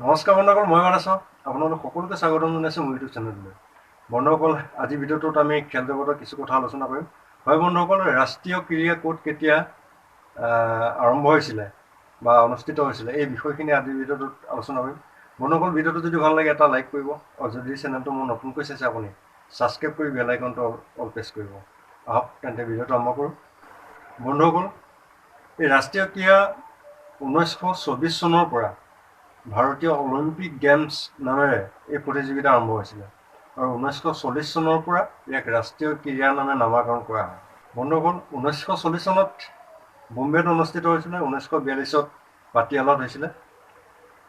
নমস্কাৰ বন্ধুসকল, মই মান আছোঁ। আপোনালোক সকলোকে স্বাগতম জনাইছোঁ মোৰ ইউটিউব চেনেললৈ। বন্ধুসকল, আজিৰ ভিডিঅ'টোত আমি খেল জগতৰ কিছু কথা আলোচনা কৰিম। হয় বন্ধুসকল, ৰাষ্ট্ৰীয় ক্ৰীড়া ক'ত কেতিয়া আৰম্ভ হৈছিলে বা অনুষ্ঠিত হৈছিলে এই বিষয়খিনি আজিৰ ভিডিঅ'টোত আলোচনা কৰিম। বন্ধুসকল, ভিডিঅ'টো যদি ভাল লাগে এটা লাইক কৰিব, আৰু যদি চেনেলটো মোৰ নতুনকৈ চাইছে আপুনি ছাবস্ক্ৰাইব কৰি বেল আইকনটো অল প্ৰেছ কৰিব। আহক তেন্তে ভিডিঅ'টো আৰম্ভ কৰোঁ। বন্ধুসকল, এই ৰাষ্ট্ৰীয় ক্ৰীড়া 1924 চনৰ পৰা ভাৰতীয় অলিম্পিক গেমছ নামেৰে এই প্ৰতিযোগিতা আৰম্ভ হৈছিলে, আৰু 1940 চনৰ পৰা ইয়াক ৰাষ্ট্ৰীয় ক্ৰীড়া নামে নামাকৰণ কৰা হয়। বন্ধুসকল, 1940 চনত বোম্বেত অনুষ্ঠিত হৈছিলে, 1942ত পাটিয়ালাত হৈছিলে,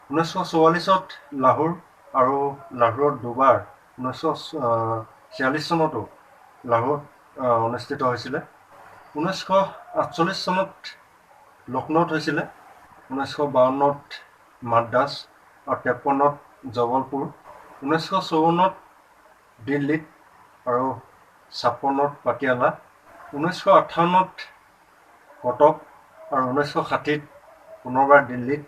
1944ত লাহোৰ আৰু লাহোৰত দুবাৰ, 1946 চনতো লাহোৰত অনুষ্ঠিত হৈছিলে, 1948 চনত লক্ষ্ণৌত হৈছিলে, 1952ত মাদ্ৰাজ আৰু 53ত জবলপুৰ, 1954ত দিল্লীত আৰু 56ত পাটিয়ালা, 1958ত কটক আৰু 1960ত পুনৰবাৰ দিল্লীত,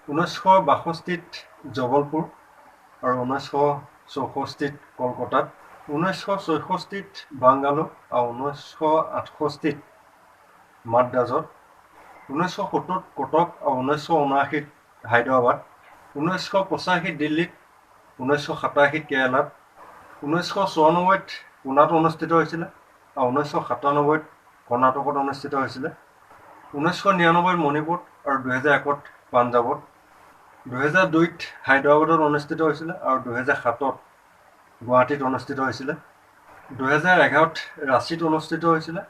1962ত জবলপুৰ আৰু 1964ত কলকাতাত, 1964ত বাংগালোৰ আৰু 1968ত মাদ্ৰাজত, 1970ত কটক আৰু 1979ত হায়দৰাবাদ, 1985ত দিল্লীত, 1987ত কেৰালাত, 1994ত পুনাত অনুষ্ঠিত হৈছিলে আৰু 1997ত কৰ্ণাটকত অনুষ্ঠিত হৈছিলে, 1999ত মণিপুৰত আৰু 2001ত পাঞ্জাৱত, 2002ত হায়দৰাবাদত অনুষ্ঠিত হৈছিলে আৰু 2007ত গুৱাহাটীত অনুষ্ঠিত হৈছিলে, 2011ত ৰাঁচীত অনুষ্ঠিত হৈছিলে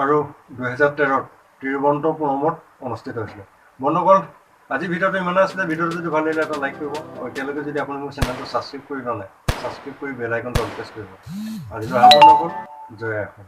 আৰু 2013ত তিৰুৱনন্তপুৰমত অনুষ্ঠিত হৈছিলে। বন্ধুসকল, আজিৰ ভিডিঅ'টো ইমানে আছিলে। ভিডিঅ'টো যদি ভাল লাগিলে এটা লাইক কৰিব, আৰু এতিয়ালৈকে যদি আপুনি মোৰ চেনেলটো ছাবস্ক্ৰাইব কৰি লোৱা নাই, ছাবস্ক্ৰাইব কৰি বেল আইকনটো অল প্ৰেছ কৰিব। আজিলৈ বন্ধুসকল, জয় অসম।